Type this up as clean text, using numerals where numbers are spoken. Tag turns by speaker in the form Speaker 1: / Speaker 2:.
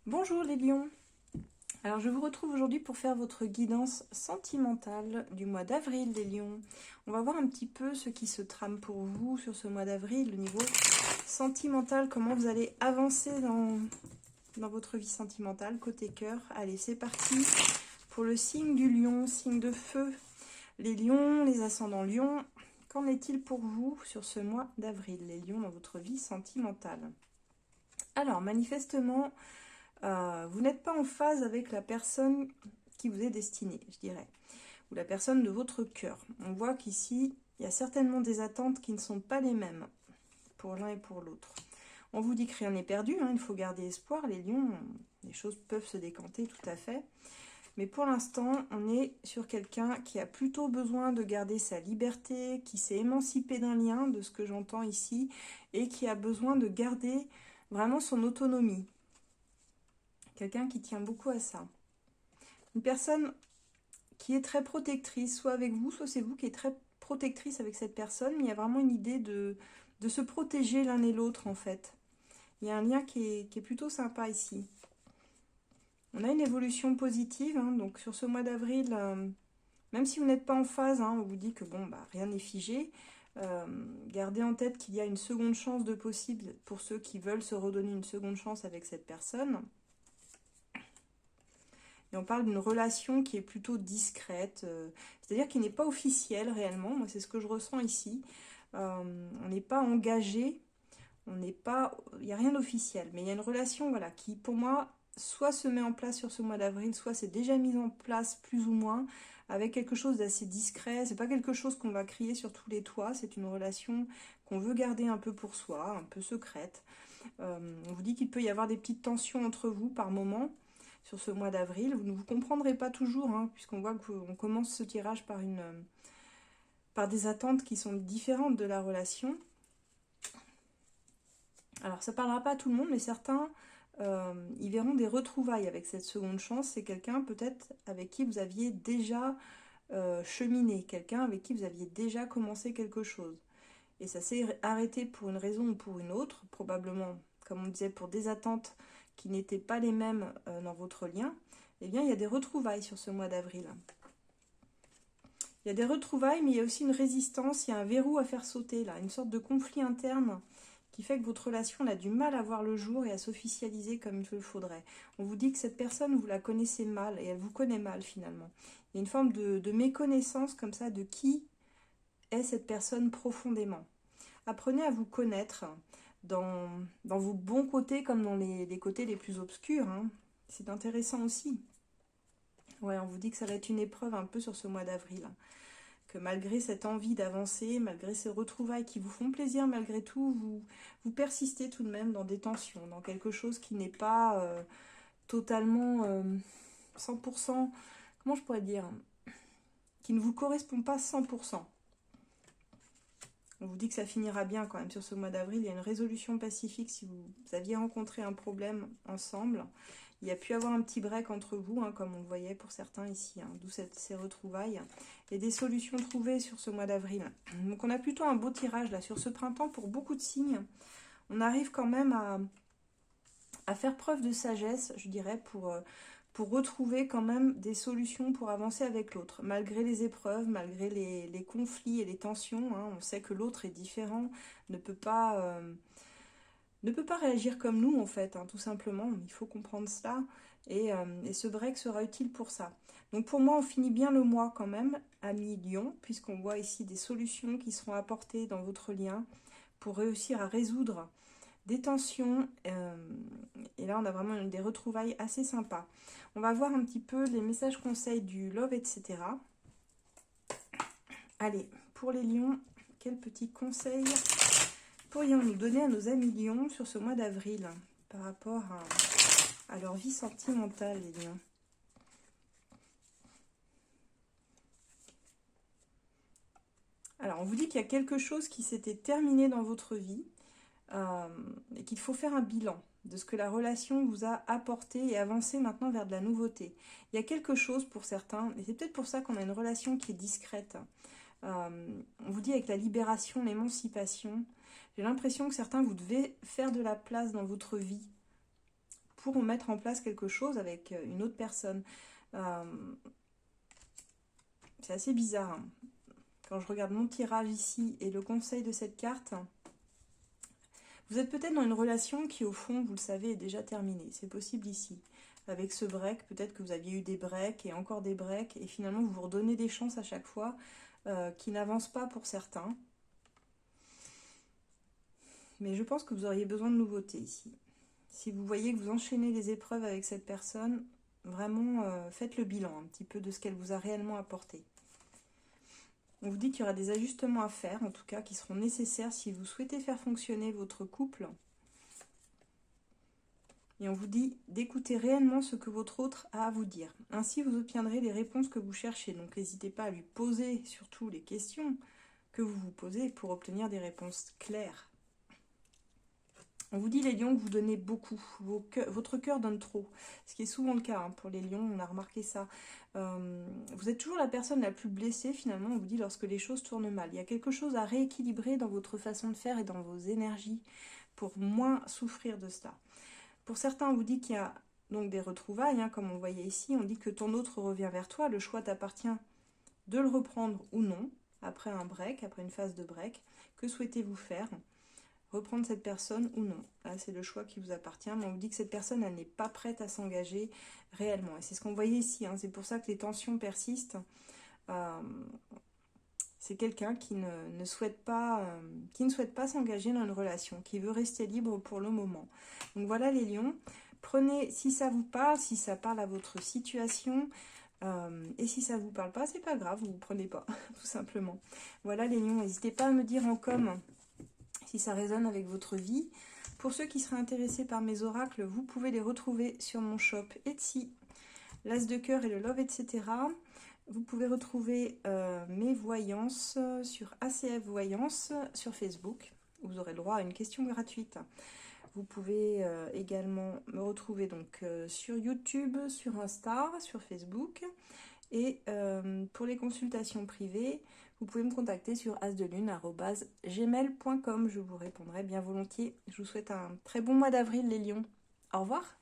Speaker 1: Bonjour les lions. Alors je vous retrouve aujourd'hui pour faire votre guidance sentimentale du mois d'avril les lions. On va voir un petit peu ce qui se trame pour vous sur ce mois d'avril, le niveau sentimental, comment vous allez avancer dans votre vie sentimentale, côté cœur. Allez, c'est parti pour le signe du lion, signe de feu. Les lions, les ascendants lions, qu'en est-il pour vous sur ce mois d'avril, les lions, dans votre vie sentimentale? Alors, manifestement, vous n'êtes pas en phase avec la personne qui vous est destinée, je dirais, ou la personne de votre cœur. On voit qu'ici, il y a certainement des attentes qui ne sont pas les mêmes pour l'un et pour l'autre. On vous dit que rien n'est perdu, hein, il faut garder espoir, les lions, les choses peuvent se décanter tout à fait. Mais pour l'instant, on est sur quelqu'un qui a plutôt besoin de garder sa liberté, qui s'est émancipé d'un lien, de ce que j'entends ici, et qui a besoin de garder vraiment son autonomie. Quelqu'un qui tient beaucoup à ça. Une personne qui est très protectrice, soit avec vous, soit c'est vous qui êtes très protectrice avec cette personne. Il y a vraiment une idée de se protéger l'un et l'autre en fait. Il y a un lien qui est plutôt sympa ici. On a une évolution positive, hein, donc sur ce mois d'avril, même si vous n'êtes pas en phase, hein, on vous dit que bon, bah, rien n'est figé. Gardez en tête qu'il y a une seconde chance de possible pour ceux qui veulent se redonner une seconde chance avec cette personne. Et on parle d'une relation qui est plutôt discrète, c'est-à-dire qui n'est pas officielle réellement. Moi, c'est ce que je ressens ici. On n'est pas engagé, il n'y a rien d'officiel. Mais il y a une relation, voilà, qui pour moi, soit se met en place sur ce mois d'avril, soit c'est déjà mis en place plus ou moins, avec quelque chose d'assez discret. C'est pas quelque chose qu'on va crier sur tous les toits, c'est une relation qu'on veut garder un peu pour soi, un peu secrète. On vous dit qu'il peut y avoir des petites tensions entre vous par moment sur ce mois d'avril. Vous ne vous comprendrez pas toujours, hein, puisqu'on voit qu'on commence ce tirage par des attentes qui sont différentes de la relation. Alors ça ne parlera pas à tout le monde, mais certains y verront des retrouvailles avec cette seconde chance. C'est quelqu'un peut-être avec qui vous aviez déjà cheminé, quelqu'un avec qui vous aviez déjà commencé quelque chose. Et ça s'est arrêté pour une raison ou pour une autre, probablement, comme on disait, pour des attentes qui n'étaient pas les mêmes dans votre lien. Eh bien, il y a des retrouvailles sur ce mois d'avril. Il y a des retrouvailles, mais il y a aussi une résistance, il y a un verrou à faire sauter, là, une sorte de conflit interne qui fait que votre relation a du mal à voir le jour et à s'officialiser comme il le faudrait. On vous dit que cette personne, vous la connaissez mal, et elle vous connaît mal finalement. Il y a une forme de méconnaissance comme ça de qui est cette personne profondément. Apprenez à vous connaître dans vos bons côtés comme dans les côtés les plus obscurs, hein. C'est intéressant aussi. Ouais, on vous dit que ça va être une épreuve un peu sur ce mois d'avril. Que malgré cette envie d'avancer, malgré ces retrouvailles qui vous font plaisir malgré tout, vous persistez tout de même dans des tensions, dans quelque chose qui n'est pas totalement 100%, comment je pourrais dire, qui ne vous correspond pas 100%. On vous dit que ça finira bien quand même sur ce mois d'avril. Il y a une résolution pacifique si vous aviez rencontré un problème ensemble. Il y a pu avoir un petit break entre vous, hein, comme on le voyait pour certains ici, hein, d'où ces retrouvailles. Et des solutions trouvées sur ce mois d'avril. Donc on a plutôt un beau tirage là sur ce printemps pour beaucoup de signes. On arrive quand même à faire preuve de sagesse, je dirais, pour retrouver quand même des solutions pour avancer avec l'autre, malgré les épreuves, malgré les conflits et les tensions, hein. On sait que l'autre est différent, ne peut pas réagir comme nous en fait, hein, tout simplement, il faut comprendre cela, et ce break sera utile pour ça. Donc pour moi, on finit bien le mois quand même, amis Lion, puisqu'on voit ici des solutions qui seront apportées dans votre lien pour réussir à résoudre des tensions, et là on a vraiment des retrouvailles assez sympas. On va voir un petit peu les messages conseils du love, etc. Allez, pour les lions, quels petits conseils pourrions-nous donner à nos amis lions sur ce mois d'avril par rapport à leur vie sentimentale, les lions? Alors on vous dit qu'il y a quelque chose qui s'était terminé dans votre vie, et qu'il faut faire un bilan de ce que la relation vous a apporté et avancer maintenant vers de la nouveauté. Il y a quelque chose pour certains, et c'est peut-être pour ça qu'on a une relation qui est discrète. On vous dit avec la libération, l'émancipation, j'ai l'impression que certains, vous devez faire de la place dans votre vie pour mettre en place quelque chose avec une autre personne. C'est assez bizarre, hein. Quand je regarde mon tirage ici et le conseil de cette carte, vous êtes peut-être dans une relation qui, au fond, vous le savez, est déjà terminée. C'est possible ici. Avec ce break, peut-être que vous aviez eu des breaks et encore des breaks, et finalement, vous vous redonnez des chances à chaque fois qui n'avancent pas pour certains. Mais je pense que vous auriez besoin de nouveautés ici. Si vous voyez que vous enchaînez les épreuves avec cette personne, vraiment, faites le bilan un petit peu de ce qu'elle vous a réellement apporté. On vous dit qu'il y aura des ajustements à faire, en tout cas, qui seront nécessaires si vous souhaitez faire fonctionner votre couple. Et on vous dit d'écouter réellement ce que votre autre a à vous dire. Ainsi, vous obtiendrez les réponses que vous cherchez. Donc, n'hésitez pas à lui poser surtout les questions que vous vous posez pour obtenir des réponses claires. On vous dit, les lions, que vous donnez beaucoup. Votre cœur donne trop. Ce qui est souvent le cas, hein, pour les lions, on a remarqué ça. Vous êtes toujours la personne la plus blessée, finalement, on vous dit, lorsque les choses tournent mal. Il y a quelque chose à rééquilibrer dans votre façon de faire et dans vos énergies pour moins souffrir de cela. Pour certains, on vous dit qu'il y a donc des retrouvailles, hein, comme on voyait ici. On dit que ton autre revient vers toi. Le choix t'appartient de le reprendre ou non, après un break, après une phase de break. Que souhaitez-vous faire ? Reprendre cette personne ou non. Là, c'est le choix qui vous appartient. Mais on vous dit que cette personne, elle n'est pas prête à s'engager réellement. Et c'est ce qu'on voyait ici, hein. C'est pour ça que les tensions persistent. C'est quelqu'un qui ne souhaite pas s'engager dans une relation, qui veut rester libre pour le moment. Donc voilà les lions. Prenez, si ça vous parle, si ça parle à votre situation, et si ça vous parle pas, c'est pas grave, vous ne prenez pas, tout simplement. Voilà les lions, n'hésitez pas à me dire en com si ça résonne avec votre vie. Pour ceux qui seraient intéressés par mes oracles, vous pouvez les retrouver sur mon shop Etsy, l'As de cœur et le Love, etc. Vous pouvez retrouver mes voyances sur ACF Voyance sur Facebook. Vous aurez le droit à une question gratuite. Vous pouvez également me retrouver donc sur YouTube, sur Insta, sur Facebook. Et pour les consultations privées, vous pouvez me contacter sur asdelune@gmail.com. Je vous répondrai bien volontiers. Je vous souhaite un très bon mois d'avril, les lions. Au revoir.